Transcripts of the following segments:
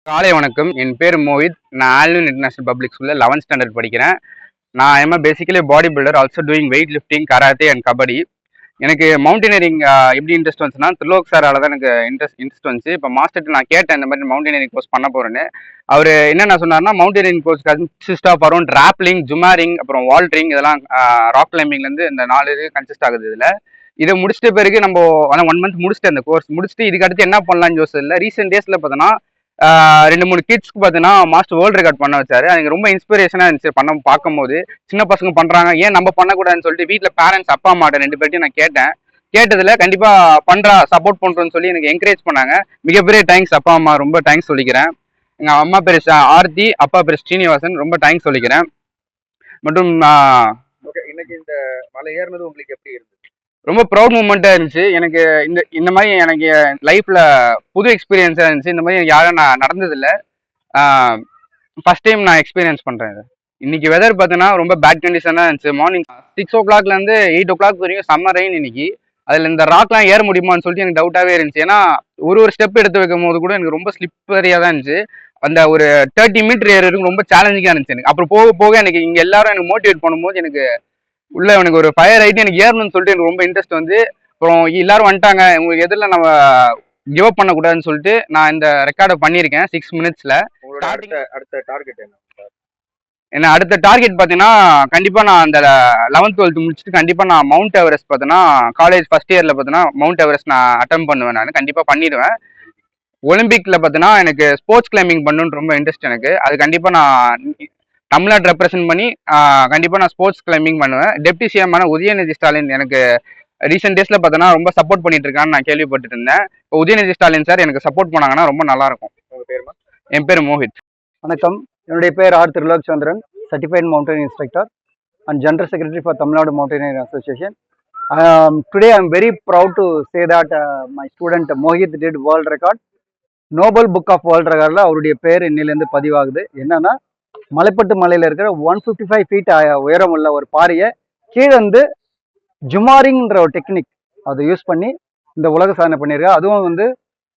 காலை வணக்கம். என் பேர் மோஹித். நான் ஆல்வின் இன்டர்நேஷனல் பப்ளிக் ஸ்கூலில் 11th ஸ்டாண்டர்ட் படிக்கிறேன். நான் basically body builder, also doing weight lifting, karate and kabaddi. எனக்கு மவுண்டனியரிங் எப்படி இன்ட்ரெஸ்ட் வந்துச்சுன்னா, திரிலோக் சாரால தான் எனக்கு இன்ட்ரெஸ்ட் வந்துச்சு. இப்போ மாஸ்டர்கிட்ட நான் கேட்டேன், இந்த மாதிரி மவுண்டனியரிங் கோர்ஸ் பண்ண போகிறேன்னு. அவர் என்னென்ன சொன்னார்னா, mountaineering course consist of around rappelling, jumaring, அப்புறம் வால்ட்ரிங், இதெல்லாம் ராக் கிளைம்பிங்லேருந்து இந்த 4 இது கன்சிஸ்ட் ஆகுது. இதை முடிச்சிட்ட பிறகு நம்ம 1 மந்த் முடிச்சுட்டு அந்த கோர்ஸ் முடிச்சுட்டு இதுக்கு அடுத்து என்ன பண்ணலாம்னு யோசிச்சதில்லை. ரீசெண்ட் டேஸில் பார்த்தோன்னா 2-3 கிட்ஸ்க்கு பார்த்தீங்கன்னா மாஸ்டர் வேர்ல்டு ரெக்கார்ட் பண்ண வச்சாரு. எனக்கு ரொம்ப இன்ஸ்பிரேஷனாக இருந்துச்சு பார்க்கும்போது. சின்ன பசங்க பண்ணுறாங்க, ஏன் நம்ம பண்ணக்கூடாதுன்னு சொல்லிட்டு வீட்டில் பேரண்ட்ஸ் அப்பா அம்மாட்ட 2 பேர்ட்டையும் நான் கேட்டேன். கேட்டதில் கண்டிப்பாக சப்போர்ட் பண்ணுறோன்னு சொல்லி எனக்கு என்கரேஜ் பண்ணாங்க. மிகப்பெரிய தேங்க்ஸ் அப்பா அம்மா, ரொம்ப தேங்க்ஸ் சொல்லிக்கிறேன். எங்கள் அம்மா பேர் ஆர்த்தி, அப்பா பேர் ஸ்ரீனிவாசன், ரொம்ப தேங்க்ஸ் சொல்லிக்கிறேன். மற்றும் இன்னைக்கு இந்த மலை ஏறினது உங்களுக்கு எப்படி இருந்துச்சு? ரொம்ப ப்ரௌட் மூமெண்ட்டாக இருந்துச்சு. எனக்கு இந்த மாதிரி எனக்கு லைஃப்பில் புது எக்ஸ்பீரியன்ஸாக இருந்துச்சு. இந்த மாதிரி யாரும் நான் நடந்ததில்லை. ஃபஸ்ட் டைம் நான் எக்ஸ்பீரியன்ஸ் பண்ணுறேன் இது. இன்னைக்கு வெதர் பார்த்தீங்கன்னா ரொம்ப பேட் கண்டிஷனாக இருந்துச்சு. மார்னிங் 6 o'clockலேருந்து 8 o'clock வரைக்கும் சம்மர் ரெயின் இன்னைக்கு. அதில் இந்த ராக்லாம் ஏற முடியுமான்னு சொல்லிட்டு எனக்கு டவுட்டாகவே இருந்துச்சு. ஏன்னா ஒரு ஸ்டெப் எடுத்து வைக்கும் போது கூட எனக்கு ரொம்ப ஸ்லிப்பரியாக தான் இருந்துச்சு. அந்த ஒரு 30 மீட்டர் ஏறுறதுக்கு ரொம்ப சேலஞ்சிங்காக இருந்துச்சு எனக்கு. அப்புறம் போக போக எனக்கு இங்கே எல்லாரும் எனக்கு மோட்டிவேட் பண்ணும்போது எனக்கு உள்ள எனக்கு ஒரு ஃபயர் ஆகிட்டு எனக்கு ஏறணும்னு சொல்லிட்டு எனக்கு ரொம்ப இன்ட்ரெஸ்ட் வந்து, அப்புறம் எல்லாரும் வந்துட்டாங்க, உங்களுக்கு எதில் நம்ம கிவ் அப் பண்ணக்கூடாதுன்னு சொல்லிட்டு நான் இந்த ரெக்கார்டை பண்ணியிருக்கேன் 6 minutesல. அடுத்த டார்கெட் என்ன அடுத்த டார்கெட் பார்த்தீங்கன்னா, கண்டிப்பாக நான் அந்த 11th 12th முடிச்சுட்டு கண்டிப்பாக நான் மவுண்ட் எவரெஸ்ட் பார்த்தீங்கன்னா காலேஜ் ஃபர்ஸ்ட் இயரில் பார்த்தீங்கன்னா மவுண்ட் எவரெஸ்ட் நான் அட்டம் பண்ணுவேன். நான் கண்டிப்பாக பண்ணிடுவேன். ஒலிம்பிக்கில் பார்த்தீங்கன்னா எனக்கு ஸ்போர்ட்ஸ் கிளைம்பிங் பண்ணணுன்னு ரொம்ப இன்ட்ரெஸ்ட் எனக்கு. அது கண்டிப்பாக நான் தமிழ்நாடு ரெப்ரசென்ட் பண்ணி கண்டிப்பாக நான் ஸ்போர்ட்ஸ் கிளைம்பிங் பண்ணுவேன். டெப்டி சிஎம்மான உதயநிதி ஸ்டாலின் எனக்கு ரீசெண்ட் டேஸில் பார்த்தோன்னா ரொம்ப சப்போர்ட் பண்ணிட்டு இருக்கான்னு நான் கேள்விப்பட்டு இருந்தேன். இப்போ உதயநிதி ஸ்டாலின் சார் எனக்கு சப்போர்ட் பண்ணாங்கன்னா ரொம்ப நல்லாயிருக்கும். உங்கள் பேருமா? என் பேர் மோஹித். வணக்கம், என்னுடைய பேர் R Trilok Chandran, certified mountain instructor and general secretary for Tamil Nadu mountaineering association. Today I am very proud to say that my student Mohit did world record. Nobel book of world ரெக்கார்டில் அவருடைய பேர் இன்னிலேருந்து பதிவாகுது. என்னன்னா, மலைப்பட்டு மலையில் இருக்கிற 155 feet உயரம் உள்ள ஒரு பாறையை கீழே வந்து ஜுமாரிங்ன்ற ஒரு டெக்னிக் அதை யூஸ் பண்ணி இந்த உலக சாதனை பண்ணியிருக்காரு. அதுவும்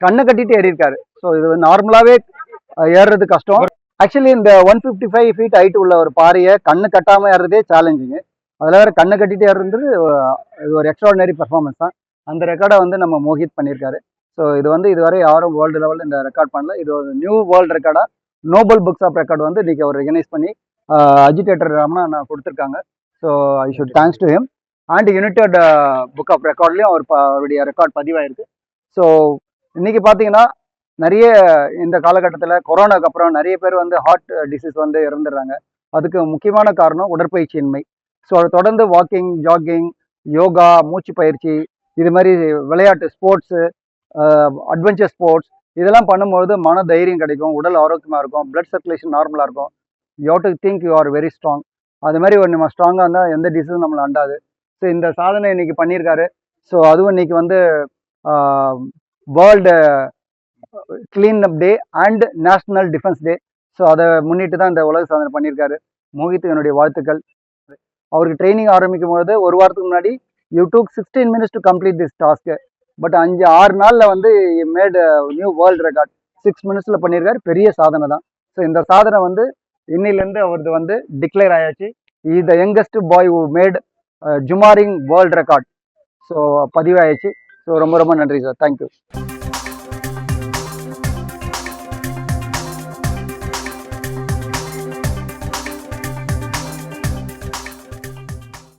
கண்ணை கட்டிட்டு ஏறியிருக்காரு. ஸோ இது நார்மலாகவே ஏறுறது கஷ்டம். ஆக்சுவலி இந்த 155 feet ஹைட் உள்ள ஒரு பாறையை கண்ணு கட்டாமல் ஏறுறதே சேலஞ்சிங்கு. அதில் வேறு கண்ணை கட்டிட்டு ஏறுறது இது ஒரு எக்ஸ்ட்ராடினரி பெர்ஃபார்மன்ஸ் தான். அந்த ரெக்கார்டை நம்ம மோஹித் பண்ணியிருக்காரு. ஸோ இது இதுவரை யாரும் வேர்ல்டு லெவலில் இந்த ரெக்கார்ட் பண்ணல. இது ஒரு நியூ வேர்ல்டு ரெக்கார்டாக நோபல் புக்ஸ் ஆஃப் ரெக்கார்டு இன்னைக்கு அவர் ரெகனைஸ் பண்ணி அஜிடேட்டர் ரமணா கொடுத்துருக்காங்க. So I should thanks to him. And united book of ரெக்கார்ட்லேயும் அவருடைய ரெக்கார்ட் பதிவாயிருக்கு. ஸோ இன்னைக்கு பார்த்தீங்கன்னா நிறைய இந்த காலகட்டத்தில் கொரோனாக்கு அப்புறம் நிறைய பேர் ஹார்ட் டிசீஸ் இறந்துடுறாங்க. அதுக்கு முக்கியமான காரணம் உடற்பயிற்சியின்மை. ஸோ அதை தொடர்ந்து வாக்கிங், ஜாகிங், யோகா, மூச்சு பயிற்சி, இது மாதிரி விளையாட்டு ஸ்போர்ட்ஸு, அட்வென்ச்சர் ஸ்போர்ட்ஸ் இதெல்லாம் பண்ணும்போது மன தைரியம் கிடைக்கும், உடல் ஆரோக்கியமாக இருக்கும், பிளட் சர்க்குலேஷன் நார்மலாக இருக்கும். You have to think you are very strong. அது மாதிரி நம்ம ஸ்ட்ராங்காக இருந்தால் எந்த டிசீஸும் நம்மளை அண்டாது. ஸோ இந்த சாதனை இன்னைக்கு பண்ணியிருக்காரு. ஸோ அதுவும் இன்னைக்கு world clean up day and national defence day. So அதை முன்னிட்டு தான் இந்த உலக சாதனை பண்ணியிருக்காரு. மோஹித் என்னுடைய வாழ்த்துக்கள். அவருக்கு ட்ரைனிங் ஆரம்பிக்கும் போது ஒரு வாரத்துக்கு முன்னாடி you duke 16 minutes to complete this task. But 5-6 நாளில் மேட் நியூ வேர்ல்டு ரெக்கார்ட் 6 minutesல பண்ணியிருக்காரு. பெரிய சாதனை தான். ஸோ இந்த சாதனை இன்னிலேருந்து அவரது டிக்ளேர் ஆயாச்சு. Is the youngest boy who made jumaring world record. So பதிவாயாச்சு. ஸோ ரொம்ப ரொம்ப நன்றி சார். தேங்க்யூ.